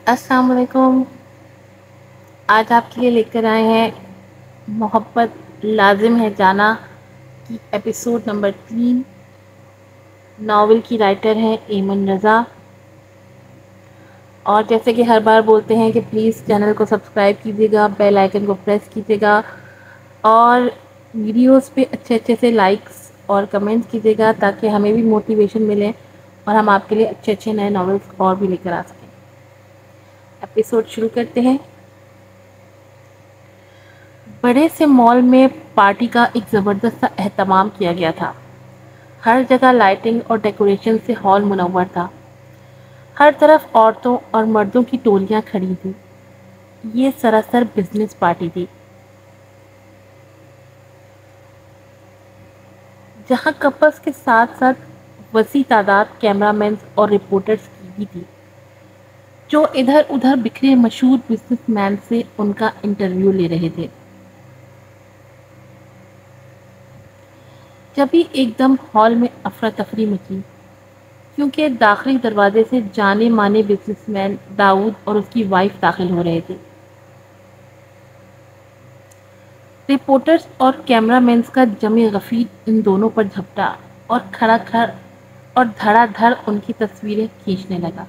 السلام علیکم۔ آج آپ کے لیے لے کر آئے ہیں محبت لازم ہے جانا کی ایپیسوڈ نمبر 3۔ ناول کی رائٹر ہیں ایمن رضا، اور جیسے کہ ہر بار بولتے ہیں کہ پلیز چینل کو سبسکرائب کیجیے گا، بیل آئیکن کو پریس کیجیے گا، اور ویڈیوز پہ اچھے اچھے سے لائکس اور کمنٹس کیجیے گا تاکہ ہمیں بھی موٹیویشن ملے اور ہم آپ کے لیے اچھے اچھے نئے ناولس اور بھی لے کر آ سکیں۔ ایپیسوڈ شروع کرتے ہیں۔ بڑے سے مال میں پارٹی کا ایک زبردست سا اہتمام کیا گیا تھا۔ ہر جگہ لائٹنگ اور ڈیکوریشن سے ہال منور تھا۔ ہر طرف عورتوں اور مردوں کی ٹولیاں کھڑی تھیں۔ یہ سراسر بزنس پارٹی تھی، جہاں کپلز کے ساتھ ساتھ وسیع تعداد کیمرہ مینز اور رپورٹرز کی بھی تھی، جو ادھر ادھر بکھرے مشہور بزنس مین سے ان کا انٹرویو لے رہے تھے۔ جبھی ایک دم ہال میں افراتفری مچی، کیونکہ داخلی دروازے سے جانے مانے بزنس مین داؤد اور اس کی وائف داخل ہو رہے تھے۔ رپورٹرز اور کیمرہ مینز کا جمع غفیر ان دونوں پر جھپٹا اور کھڑا کھڑ اور دھڑا دھڑ ان کی تصویریں کھینچنے لگا۔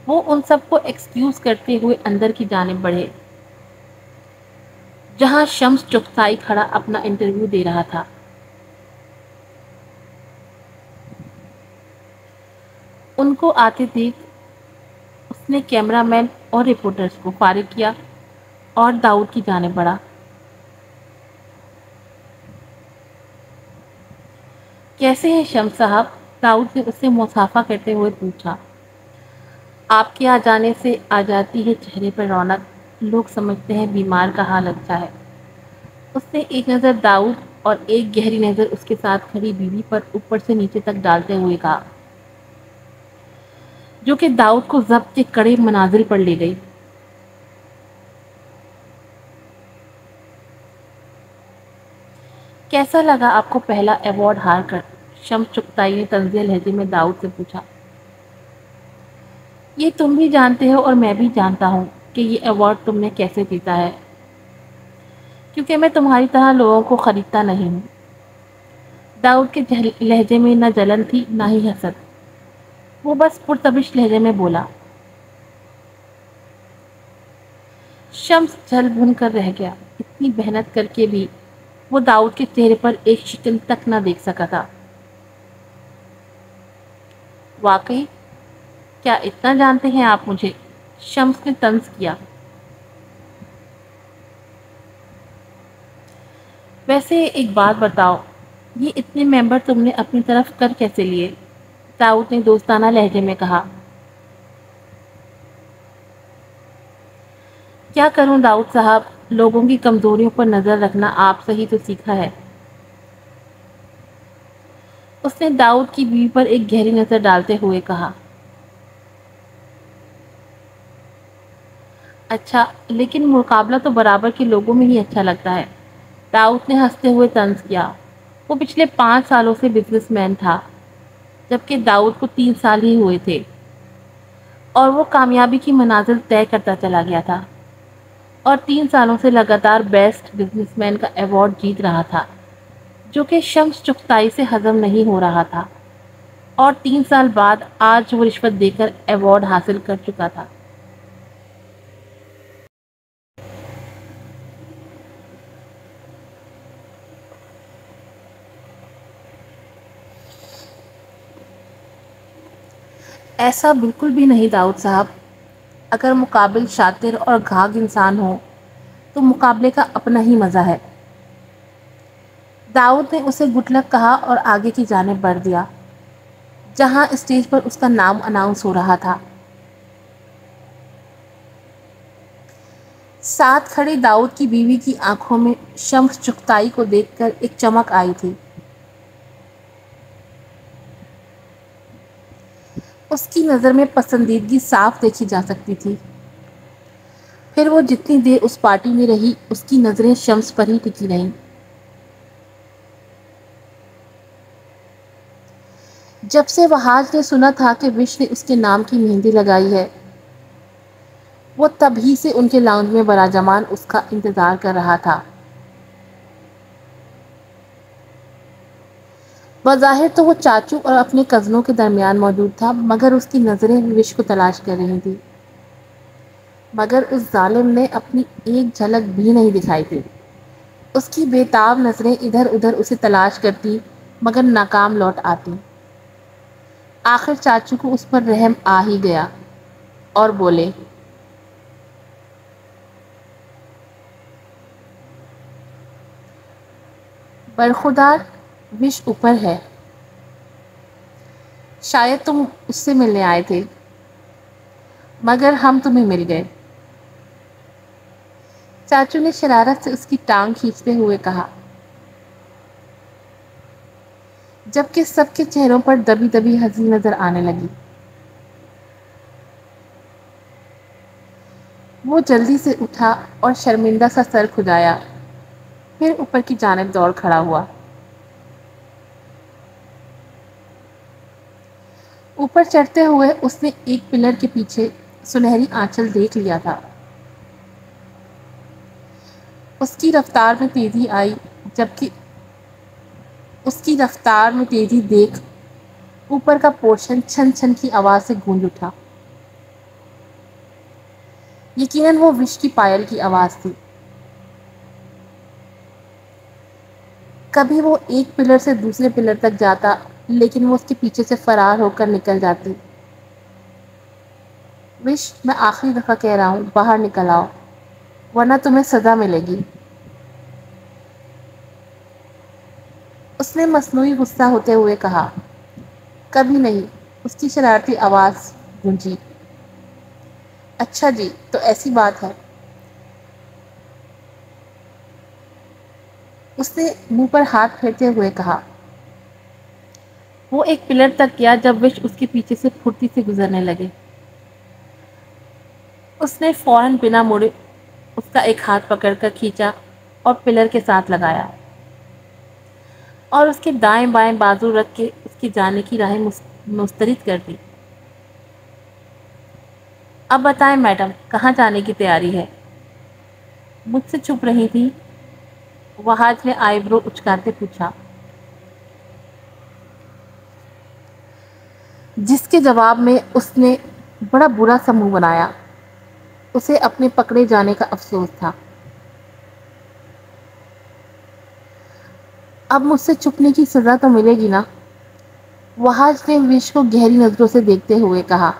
وہ ان سب کو ایکسکیوز کرتے ہوئے اندر کی جانب بڑھے، جہاں شمس چغتائی کھڑا اپنا انٹرویو دے رہا تھا۔ ان کو آتے دیکھ اس نے کیمرہ مین اور رپورٹرز کو فارغ کیا اور داؤد کی جانب بڑھا۔ کیسے ہیں شمس صاحب؟ داؤد نے اس سے مصافحہ کرتے ہوئے پوچھا۔ آپ کے آ جانے سے آ جاتی ہے چہرے پر رونق، لوگ سمجھتے ہیں بیمار کا حال اچھا ہے۔ اس نے ایک نظر داؤد اور ایک گہری نظر اس کے ساتھ کھڑی بیوی پر اوپر سے نیچے تک ڈالتے ہوئے کہا، جو کہ داؤد کو ضبط کے کڑے منازل پر لے گئی۔ کیسا لگا آپ کو پہلا ایوارڈ ہار کر؟ شمس چغتائی نے طنزیہ لہجے میں داؤد سے پوچھا۔ یہ تم بھی جانتے ہو اور میں بھی جانتا ہوں کہ یہ ایوارڈ تم نے کیسے جیتا ہے، کیونکہ میں تمہاری طرح لوگوں کو خریدتا نہیں ہوں۔ داؤد کے لہجے میں نہ جلن تھی نہ ہی حسد، وہ بس پرتبش لہجے میں بولا۔ شمس جل بھن کر رہ گیا، اتنی محنت کر کے بھی وہ داؤد کے چہرے پر ایک شکن تک نہ دیکھ سکا تھا۔ واقعی؟ کیا اتنا جانتے ہیں آپ مجھے؟ شمس نے طنز کیا۔ ویسے ایک بات بتاؤ، یہ اتنے ممبر تم نے اپنی طرف کر کیسے لیے؟ داؤد نے دوستانہ لہجے میں کہا۔ کیا کروں داؤد صاحب، لوگوں کی کمزوریوں پر نظر رکھنا آپ سے ہی تو سیکھا ہے۔ اس نے داؤد کی بیوی پر ایک گہری نظر ڈالتے ہوئے کہا۔ اچھا، لیکن مقابلہ تو برابر کے لوگوں میں ہی اچھا لگتا ہے، داؤد نے ہنستے ہوئے طنز کیا۔ وہ پچھلے 5 سالوں سے بزنس مین تھا، جبکہ داؤد کو 3 سال ہی ہوئے تھے، اور وہ کامیابی کی منازل طے کرتا چلا گیا تھا، اور 3 سالوں سے لگاتار بیسٹ بزنس مین کا ایوارڈ جیت رہا تھا، جو کہ شمس چغتائی سے ہضم نہیں ہو رہا تھا، اور 3 سال بعد آج وہ رشوت دے کر ایوارڈ حاصل کر چکا تھا۔ ایسا بالکل بھی نہیں داؤد صاحب، اگر مقابل شاطر اور گھاگ انسان ہو تو مقابلے کا اپنا ہی مزہ ہے۔ داؤد نے اسے گڈ لک کہا اور آگے کی جانب بڑھ دیا، جہاں اسٹیج پر اس کا نام اناؤنس ہو رہا تھا۔ ساتھ کھڑی داؤد کی بیوی کی آنکھوں میں شمس چغتائی کو دیکھ کر ایک چمک آئی تھی۔ اس کی نظر میں پسندیدگی صاف دیکھی جا سکتی تھی۔ پھر وہ جتنی دیر اس پارٹی میں رہی، اس کی نظریں شمس پر ہی ٹکی رہیں۔ جب سے وہاج نے سنا تھا کہ وش نے اس کے نام کی مہندی لگائی ہے، وہ تبھی سے ان کے لاؤنج میں براجمان اس کا انتظار کر رہا تھا۔ بظاہر تو وہ چاچو اور اپنے کزنوں کے درمیان موجود تھا، مگر اس کی نظریں وش کو تلاش کر رہی تھیں۔ مگر اس ظالم نے اپنی ایک جھلک بھی نہیں دکھائی تھی۔ اس کی بےتاب نظریں ادھر ادھر اسے تلاش کرتی مگر ناکام لوٹ آتی۔ آخر چاچو کو اس پر رحم آ ہی گیا اور بولے، برخودار، وش اوپر ہے، شاید تم اس سے ملنے آئے تھے، مگر ہم تمہیں مل گئے۔ چاچو نے شرارت سے اس کی ٹانگ کھینچتے ہوئے کہا، جبکہ سب کے چہروں پر دبی دبی ہنسی نظر آنے لگی۔ وہ جلدی سے اٹھا اور شرمندہ سا سر کھجایا، پھر اوپر کی جانب دوڑ کھڑا ہوا۔ اوپر چڑھتے ہوئے اس نے ایک پلر کے پیچھے سنہری آنچل دیکھ لیا تھا۔ اس کی رفتار میں تیزی دیکھ اوپر کا پورشن چھن چھن کی آواز سے گونج اٹھا۔ یقیناً وہ وش کی پائل کی آواز تھی۔ کبھی وہ ایک پلر سے دوسرے پلر تک جاتا، لیکن وہ اس کے پیچھے سے فرار ہو کر نکل جاتی۔ وش، میں آخری دفعہ کہہ رہا ہوں، باہر نکل آؤ، ورنہ تمہیں سزا ملے گی۔ اس نے مصنوعی غصہ ہوتے ہوئے کہا۔ کبھی نہیں، اس کی شرارتی آواز گونجی۔ اچھا جی، تو ایسی بات ہے۔ اس نے منہ پر ہاتھ پھیرتے ہوئے کہا۔ وہ ایک پلر تک گیا جب وش اس کے پیچھے سے پھرتی سے گزرنے لگے۔ اس نے فوراً بنا مڑے اس کا ایک ہاتھ پکڑ کر کھینچا اور پلر کے ساتھ لگایا اور اس کے دائیں بائیں بازو رکھ کے اس کی جانے کی راہیں مسترد کر دی۔ اب بتائیں میڈم، کہاں جانے کی تیاری ہے؟ مجھ سے چھپ رہی تھی؟ وہاج نے آئی برو اچکاتے پوچھا، جس کے جواب میں اس نے بڑا برا سا منہ بنایا۔ اسے اپنے پکڑے جانے کا افسوس تھا۔ اب مجھ سے چھپنے کی سزا تو ملے گی نا؟ وہاج نے وش کو گہری نظروں سے دیکھتے ہوئے کہا۔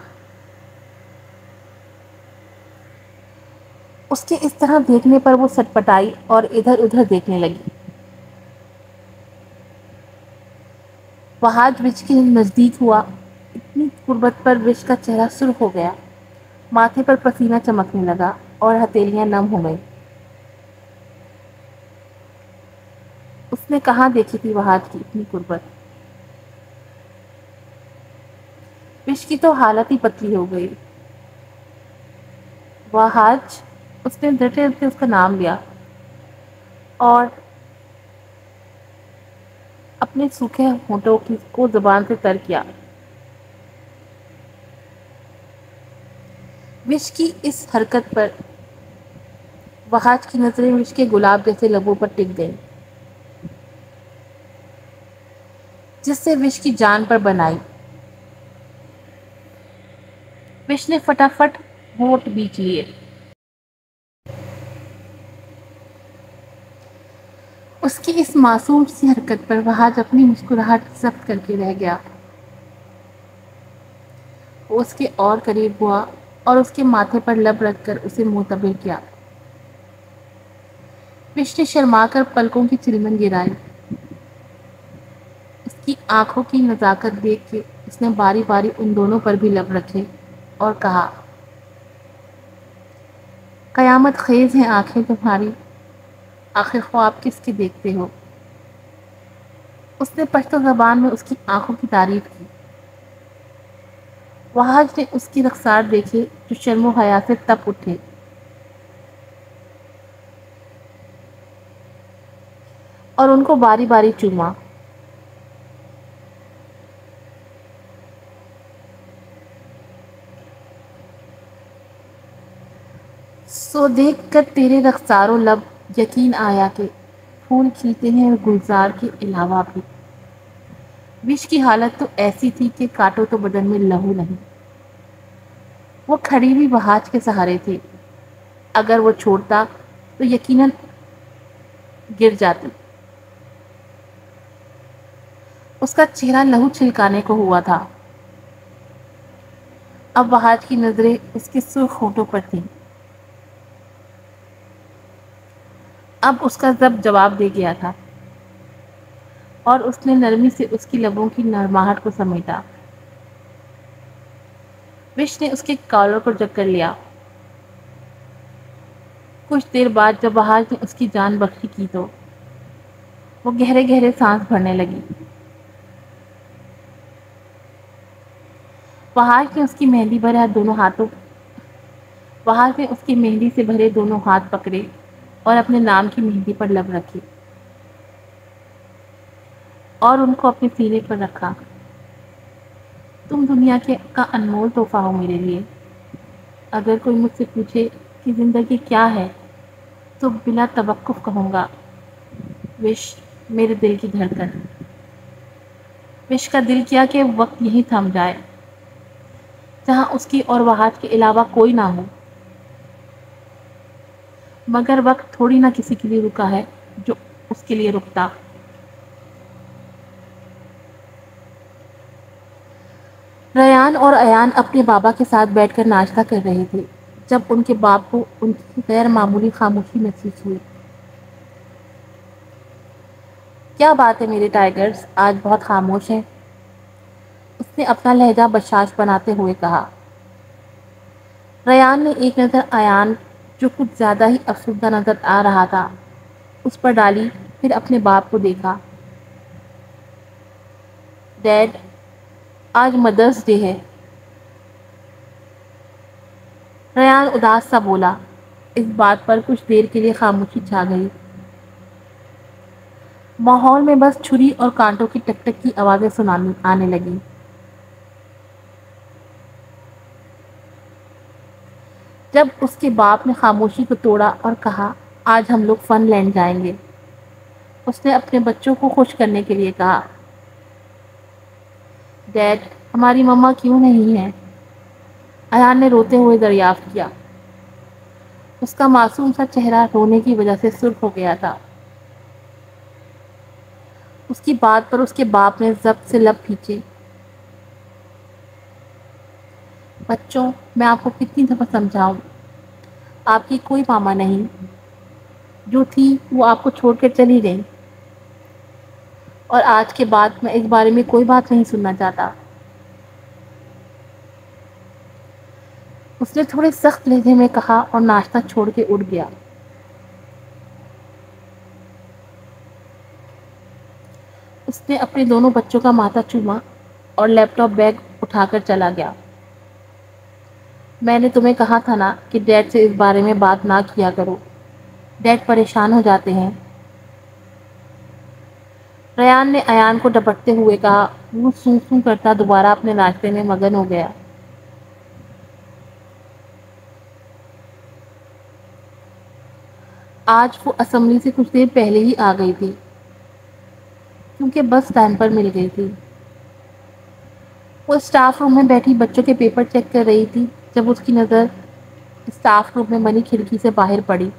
اس کے اس طرح دیکھنے پر وہ سٹپٹائی اور ادھر ادھر دیکھنے لگی۔ وہاج وش کے نزدیک ہوا، اتنی قربت پر وش کا چہرہ سرخ ہو گیا، ماتھے پر پسینہ چمکنے لگا اور ہتھیلیاں نم ہو گئیں۔ اس نے کہاں دیکھی تھی وہاج کی اتنی قربت؟ وش کی تو حالت ہی پتلی ہو گئی۔ وہاج، اس نے ڈرتے ڈرتے اس کا نام لیا اور اپنے سوکھے ہونٹوں کو زبان سے تر کیا۔ وش کی اس حرکت پر وہاج کی نظریں وش کے گلاب جیسے لبوں پر ٹک گئیں، جس سے وش کی جان پر بن آئی۔ وش نے فٹافٹ ہونٹ بیچ لیے۔ اس کی اس معصوم سی حرکت پر وہاج اپنی مسکراہٹ ضبط کر کے رہ گیا۔ وہ اس کے اور قریب ہوا اور اس کے ماتھے پر لب رکھ کر اسے معتبر کیا۔ وش نے شرما کر پلکوں کی چلمن گرائی۔ اس کی آنکھوں کی نزاکت دیکھ کے اس نے باری باری ان دونوں پر بھی لب رکھے اور کہا، قیامت خیز ہیں آنکھیں تمہاری، آخر خواب کس کے دیکھتے ہو؟ اس نے پشتو زبان میں اس کی آنکھوں کی تعریف کی۔ وہاج نے اس کی رخسار دیکھے جو شرم و حیا سے تپ اٹھے اور ان کو باری باری چوما۔ سو دیکھ کر تیرے رخسارو لب یقین آیا کہ پھول کھلتے ہیں گلزار کے علاوہ بھی۔ وش کی حالت تو ایسی تھی کہ کاٹو تو بدن میں لہو نہیں۔ وہ کھڑی بھی بہاج کے سہارے تھی، اگر وہ چھوڑتا تو یقیناً گر جاتی۔ اس کا چہرہ لہو چھلکانے کو ہوا تھا۔ اب بہاج کی نظریں اس کے سرخ ہونٹوں پر تھیں۔ اب اس کا ضبط جواب دے گیا تھا اور اس نے نرمی سے اس کی لبوں کی نرماہٹ کو سمیٹا۔ وش نے اس کے کالر کو جکڑ لیا۔ کچھ دیر بعد جب بہاج نے اس کی جان بخشی کی تو وہ گہرے گہرے سانس بھرنے لگی۔ بہاج نے اس کی مہندی سے بھرے دونوں ہاتھ پکڑے اور اپنے نام کی مہندی پر لب رکھی اور ان کو اپنے سینے پر رکھا۔ تم دنیا کا انمول تحفہ ہو میرے لیے۔ اگر کوئی مجھ سے پوچھے کہ زندگی کیا ہے تو بلا توقف کہوں گا، وش، میرے دل کی دھڑکن۔ وش کا دل کیا کہ وقت یہیں تھم جائے، جہاں اس کی اور بہاج کے علاوہ کوئی نہ ہو، مگر وقت تھوڑی نہ کسی کے لیے رکا ہے جو اس کے لیے رکتا۔ ریان اور ایان اپنے بابا کے ساتھ بیٹھ کر ناشتہ کر رہے تھے جب ان کے باپ کو ان کی غیر معمولی خاموشی محسوس ہوئی۔ کیا بات ہے میرے ٹائیگرز، آج بہت خاموش ہیں، اس نے اپنا لہجہ بشاش بناتے ہوئے کہا۔ ریان نے ایک نظر ایان، جو کچھ زیادہ ہی افسردہ نظر آ رہا تھا، اس پر ڈالی، پھر اپنے باپ کو دیکھا۔ ڈیڈ، آج مدرس ڈے ہے۔ ریان اداس سا بولا۔ اس بات پر کچھ دیر کے لیے خاموشی چھا گئی۔ ماحول میں بس چھری اور کانٹوں کی ٹک ٹک کی آوازیں آنے لگیں۔ جب اس کے باپ نے خاموشی کو توڑا اور کہا، آج ہم لوگ فن لینڈ جائیں گے، اس نے اپنے بچوں کو خوش کرنے کے لیے کہا۔ ڈیڈ، ہماری مما کیوں نہیں ہے؟ ایان نے روتے ہوئے دریافت کیا۔ اس کا معصوم سا چہرہ رونے کی وجہ سے سرخ ہو گیا تھا۔ اس کی بات پر اس کے باپ نے ضبط سے لب کھینچے۔ بچوں، میں آپ کو کتنی دفعہ سمجھاؤں، آپ کی کوئی ماما نہیں، جو تھی وہ آپ کو چھوڑ کر چلی گئی، اور آج کے بعد میں اس بارے میں کوئی بات نہیں سننا چاہتا۔ اس نے تھوڑے سخت لہجے میں کہا اور ناشتہ چھوڑ کے اٹھ گیا۔ اس نے اپنے دونوں بچوں کا ماتھا چوما اور لیپ ٹاپ بیگ اٹھا کر چلا گیا۔ میں نے تمہیں کہا تھا نا کہ ڈیڈ سے اس بارے میں بات نہ کیا کرو، ڈیڈ پریشان ہو جاتے ہیں۔ ریان نے ایان کو ڈپٹتے ہوئے کہا۔ وہ سوں سوں کرتا دوبارہ اپنے ناشتے میں مگن ہو گیا۔ آج وہ اسمبلی سے کچھ دیر پہلے ہی آ گئی تھی، کیونکہ بس ٹائم پر مل گئی تھی۔ وہ اسٹاف روم میں بیٹھی بچوں کے پیپر چیک کر رہی تھی جب اس کی نظر اسٹاف روم میں بنی کھڑکی سے باہر پڑی۔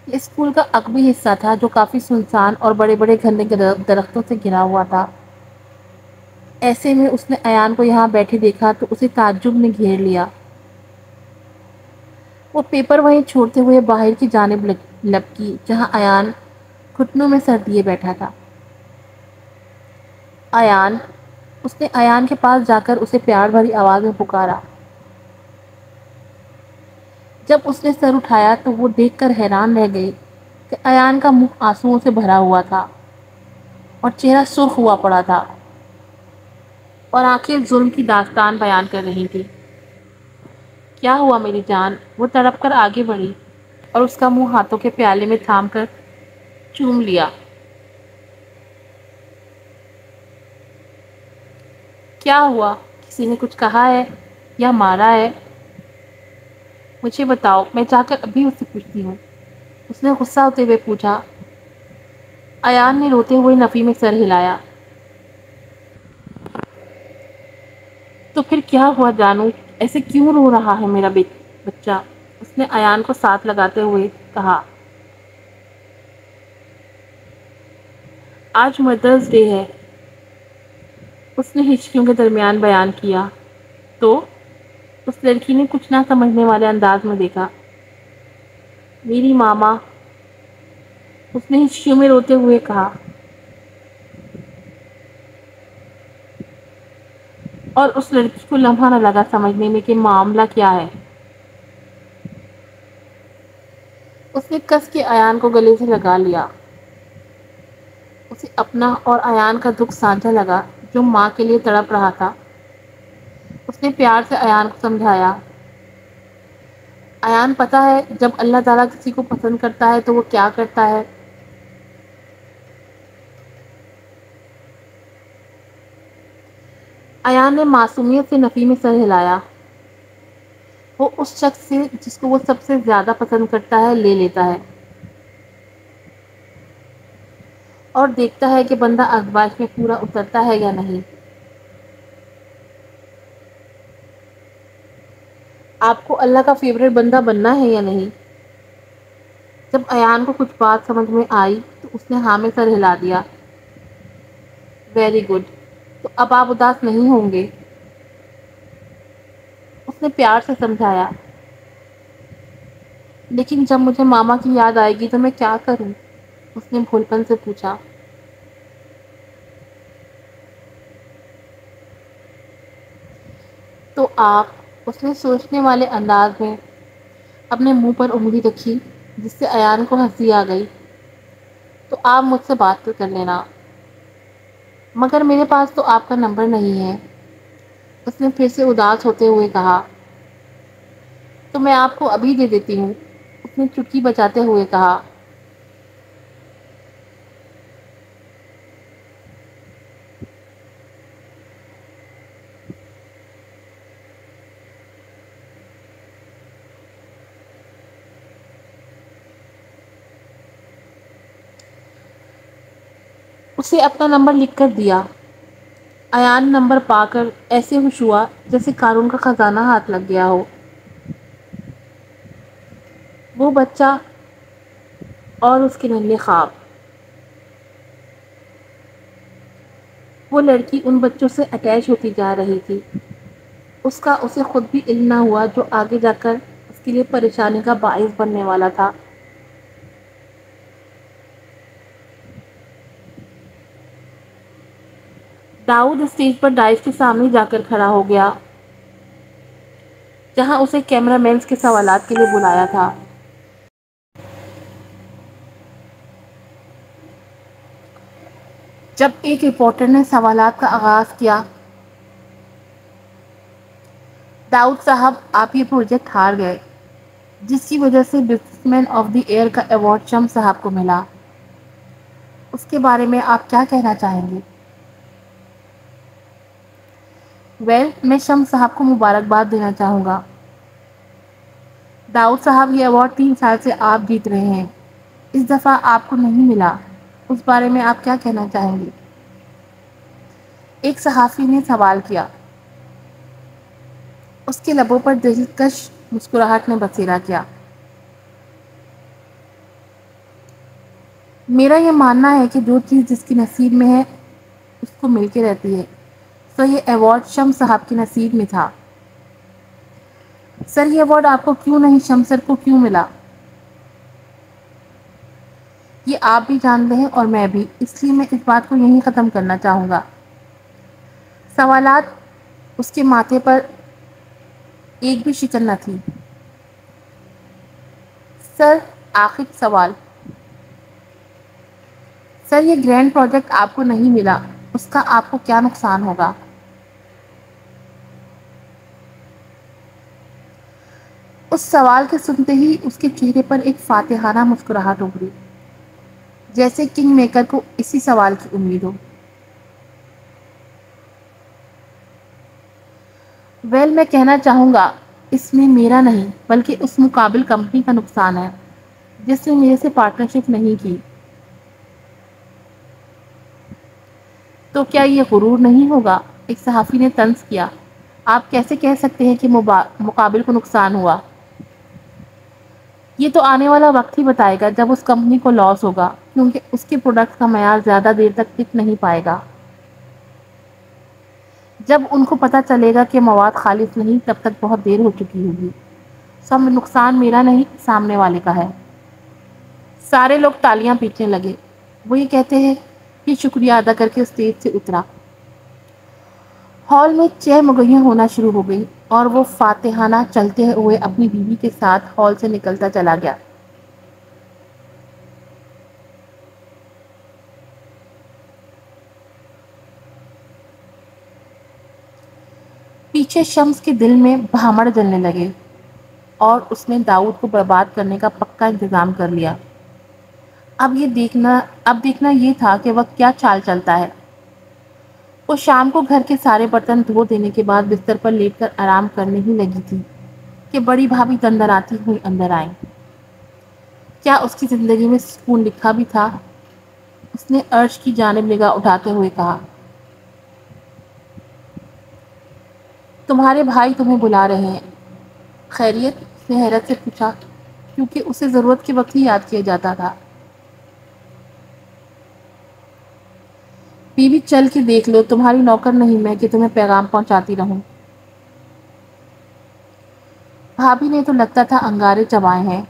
یہ اسکول کا عقبی حصہ تھا جو کافی سنسان اور بڑے بڑے گھنے درختوں سے گھرا ہوا تھا۔ ایسے میں اس نے ایان کو یہاں بیٹھے دیکھا تو اسے تعجب نے گھیر لیا۔ وہ پیپر وہیں چھوڑتے ہوئے باہر کی جانب لپکی جہاں ایان گھٹنوں میں سر دیے بیٹھا تھا۔ ایان، اس نے ایان کے پاس جا کر اسے پیار بھری آواز میں پکارا۔ جب اس نے سر اٹھایا تو وہ دیکھ کر حیران رہ گئی کہ ایان کا منہ آنسوؤں سے بھرا ہوا تھا اور چہرہ سرخ ہوا پڑا تھا اور آنکھیں ظلم کی داستان بیان کر رہی تھی۔ کیا ہوا میری جان؟ وہ تڑپ کر آگے بڑھی اور اس کا منہ ہاتھوں کے پیالے میں تھام کر چوم لیا۔ کیا ہوا؟ کسی نے کچھ کہا ہے یا مارا ہے؟ مجھے بتاؤ، میں جا کر ابھی اس سے پوچھتی ہوں، اس نے غصہ ہوتے ہوئے پوچھا۔ ایان نے روتے ہوئے نفی میں سر ہلایا۔ تو پھر کیا ہوا جانو؟ ایسے کیوں رو رہا ہے میرا بچہ؟ اس نے ایان کو ساتھ لگاتے ہوئے کہا۔ آج مدرس ڈے ہے، اس نے ہچکیوں کے درمیان بیان کیا۔ تو اس لڑکی نے کچھ نہ سمجھنے والے انداز میں دیکھا۔ میری ماما، اس نے ہچکیوں میں روتے ہوئے کہا۔ اور اس لڑکی کو لمحہ نہ لگا سمجھنے میں کہ معاملہ کیا ہے۔ اس نے کس کے ایان کو گلے سے لگا لیا۔ اسے اپنا اور ایان کا دکھ سانجھا لگا جو ماں کے لیے تڑپ رہا تھا۔ اس نے پیار سے ایان کو سمجھایا۔ ایان، پتہ ہے جب اللہ تعالیٰ کسی کو پسند کرتا ہے تو وہ کیا کرتا ہے؟ ایان نے معصومیت سے نفی میں سر ہلایا۔ وہ اس شخص سے جس کو وہ سب سے زیادہ پسند کرتا ہے لے لیتا ہے اور دیکھتا ہے کہ بندہ آزمائش میں پورا اترتا ہے یا نہیں۔ آپ کو اللہ کا فیوریٹ بندہ بننا ہے یا نہیں؟ جب ایان کو کچھ بات سمجھ میں آئی تو اس نے ہاں میں سر ہلا دیا۔ ویری گڈ، تو اب آپ اداس نہیں ہوں گے؟ اس نے پیار سے سمجھایا۔ لیکن جب مجھے ماما کی یاد آئے گی تو میں کیا کروں؟ اس نے بھولپن سے پوچھا۔ تو آپ، اس نے سوچنے والے انداز میں اپنے منہ پر انگلی رکھی جس سے ایان کو ہنسی آ گئی۔ تو آپ مجھ سے بات تو کر لینا۔ مگر میرے پاس تو آپ کا نمبر نہیں ہے، اس نے پھر سے اداس ہوتے ہوئے کہا۔ تو میں آپ کو ابھی دے دیتی ہوں، اس نے چٹکی بجاتے ہوئے کہا۔ اسے اپنا نمبر لکھ کر دیا۔ ایان نمبر پا کر ایسے خوش ہوا جیسے قارون کا خزانہ ہاتھ لگ گیا ہو۔ وہ بچہ اور اس کے ننھے خواب۔ وہ لڑکی ان بچوں سے اٹیچ ہوتی جا رہی تھی۔ اس کا اسے خود بھی علم نہ ہوا جو آگے جا کر اس کے لیے پریشانی کا باعث بننے والا تھا۔ داؤد اسٹیج پر ڈائس کے سامنے جا کر کھڑا ہو گیا جہاں اسے کیمرہ مینز کے سوالات کے لیے بلایا تھا۔ جب ایک رپورٹر نے سوالات کا آغاز کیا، داؤد صاحب، آپ یہ پروجیکٹ ہار گئے جس کی وجہ سے businessman of the year کا ایوارڈ شمس صاحب کو ملا۔ اس کے بارے میں آپ کیا کہنا چاہیں گے؟ میں شمس صاحب کو مبارکباد دینا چاہوں گا۔ داؤد صاحب، یہ ایوارڈ 3 سال سے آپ جیت رہے ہیں، اس دفعہ آپ کو نہیں ملا، اس بارے میں آپ کیا کہنا چاہیں گے؟ ایک صحافی نے سوال کیا۔ اس کے لبوں پر دلکش مسکراہٹ نے بسیرا کیا۔ میرا یہ ماننا ہے کہ جو چیز جس کی نصیب میں ہے اس کو مل کے رہتی ہے، تو یہ ایوارڈ شمس صاحب کے نصیب میں تھا۔ سر، یہ ایوارڈ آپ کو کیوں نہیں، شمس سر کو کیوں ملا؟ یہ آپ بھی جانتے ہیں اور میں بھی، اس لیے میں اس بات کو یہیں ختم کرنا چاہوں گا۔ سوالات۔ اس کے ماتھے پر ایک بھی شکن نہ تھی۔ سر، آخری سوال۔ سر، یہ گرینڈ پروجیکٹ آپ کو نہیں ملا، اس کا آپ کو کیا نقصان ہوگا؟ اس سوال کے سنتے ہی اس کے چہرے پر ایک فاتحانہ مسکراہٹ ابھری، جیسے کنگ میکر کو اسی سوال کی امید ہو۔ میں کہنا چاہوں گا اس میں میرا نہیں بلکہ اس مقابل کمپنی کا نقصان ہے جس نے میرے سے پارٹنرشپ نہیں کی۔ تو کیا یہ غرور نہیں ہوگا؟ ایک صحافی نے طنز کیا۔ آپ کیسے کہہ سکتے ہیں کہ مقابل کو نقصان ہوا؟ یہ تو آنے والا وقت ہی بتائے گا جب اس کمپنی کو لاس ہوگا، کیونکہ اس کے پروڈکٹ کا معیار زیادہ دیر تک ٹک نہیں پائے گا۔ جب ان کو پتہ چلے گا کہ مواد خالص نہیں، تب تک بہت دیر ہو چکی ہوگی۔ سب نقصان میرا نہیں، سامنے والے کا ہے۔ سارے لوگ تالیاں پیٹنے لگے۔ وہ یہ کہتے ہیں کہ شکریہ ادا کر کے اسٹیج سے اترا۔ ہال میں چہمگیاں ہونا شروع ہو گئی اور وہ فاتحانہ چلتے ہوئے اپنی بیوی کے ساتھ ہال سے نکلتا چلا گیا۔ پیچھے شمس کے دل میں بھامڑ جلنے لگے اور اس نے داؤد کو برباد کرنے کا پکا انتظام کر لیا۔ اب دیکھنا یہ تھا کہ وہ کیا چال چلتا ہے۔ وہ شام کو گھر کے سارے برتن دھو دینے کے بعد بستر پر لیٹ کر آرام کرنے ہی لگی تھی کہ بڑی بھابھی دندراتی ہوئی اندر آئیں۔ کیا اس کی زندگی میں سکون لکھا بھی تھا؟ اس نے عرش کی جانب نگاہ اٹھاتے ہوئے کہا، تمہارے بھائی تمہیں بلا رہے ہیں۔ خیریت؟ اس نے حیرت سے پوچھا، کیونکہ اسے ضرورت کے وقت ہی یاد کیا جاتا تھا۔ بیوی چل کے دیکھ لو، تمہاری نوکر نہیں میں کہ تمہیں پیغام پہنچاتی رہوں۔ بھابھی نے تو لگتا تھا انگارے چبائے ہیں،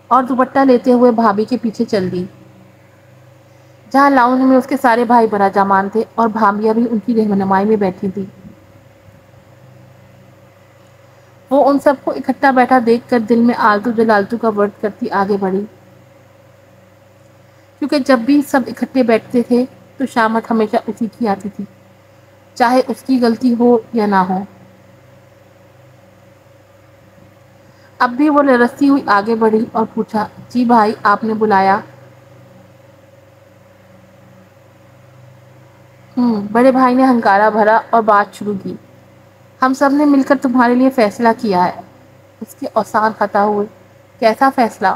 اور دوپٹہ لیتے ہوئے بھابھی کے پیچھے چل دی، جہاں لاؤنج میں اس کے سارے بھائی براجامان تھے اور بھابیاں بھی ان کی رہنمائی میں بیٹھی تھی۔ وہ ان سب کو اکٹھا بیٹھا دیکھ کر دل میں آلتو جلالتو کا ورد کرتی آگے بڑھی، کیونکہ جب بھی سب اکٹھے بیٹھتے تھے تو شامت ہمیشہ اسی کی آتی تھی، چاہے اس کی غلطی ہو یا نہ ہو۔ اب بھی وہ لرزتی ہوئی آگے بڑھی اور پوچھا، جی بھائی، آپ نے بلایا؟ بڑے بھائی نے ہنکارا بھرا اور بات شروع کی، ہم سب نے مل کر تمہارے لیے فیصلہ کیا ہے۔ اس کے اوسان خطا ہوئے۔ کیسا فیصلہ؟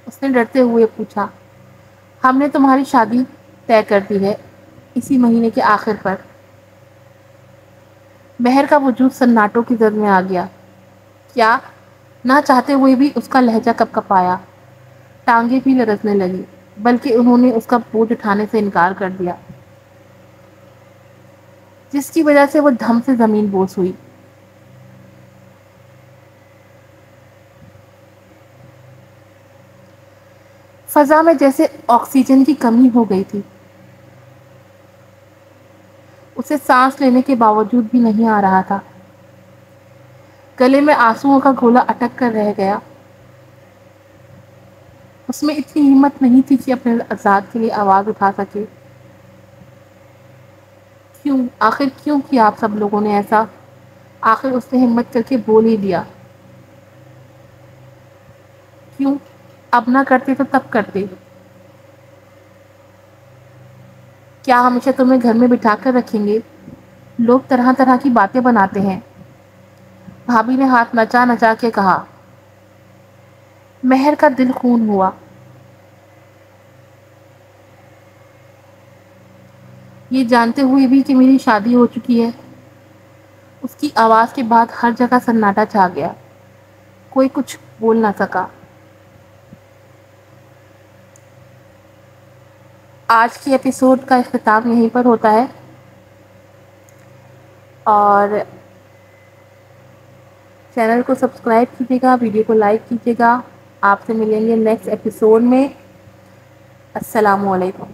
اس نے ڈرتے ہوئے پوچھا۔ ہم نے تمہاری شادی طے کر دی ہے، اسی مہینے کے آخر پر۔ مہر کا وجود سناٹوں کی زد میں آ گیا۔ کیا؟ نہ چاہتے ہوئے بھی اس کا لہجہ کپ کپایا، ٹانگیں بھی لرزنے لگی، بلکہ انہوں نے اس کا بوجھ اٹھانے سے انکار کر دیا، جس کی وجہ سے وہ دھم سے زمین بوس ہوئی۔ فضا میں جیسے آکسیجن کی کمی ہو گئی تھی۔ اسے سانس لینے کے باوجود بھی نہیں آ رہا تھا۔ گلے میں آنسوؤں کا گولا اٹک کر رہ گیا۔ اس میں اتنی ہمت نہیں تھی کہ اپنے آزاد کے لیے آواز اٹھا سکے۔ آخر کیوں کیا آپ سب لوگوں نے ایسا؟ آخر اس نے ہمت کر کے بول ہی دیا۔ کیوں؟ اب نہ کرتے تو تب کرتے۔ کیا ہمیشہ تمہیں گھر میں بٹھا کر رکھیں گے؟ لوگ طرح طرح کی باتیں بناتے ہیں۔ بھابھی نے ہاتھ نچا نچا کے کہا۔ مہر کا دل خون ہوا۔ یہ جانتے ہوئے بھی کہ میری شادی ہو چکی ہے۔ اس کی آواز کے بعد ہر جگہ سناٹا چھا گیا۔ کوئی کچھ بول نہ سکا۔ آج کی ایپیسوڈ کا اختتام یہیں پر ہوتا ہے، اور چینل کو سبسکرائب کیجیے گا، ویڈیو کو لائک کیجیے گا۔ آپ سے ملیں گے نیکسٹ ایپیسوڈ میں۔ السلام علیکم۔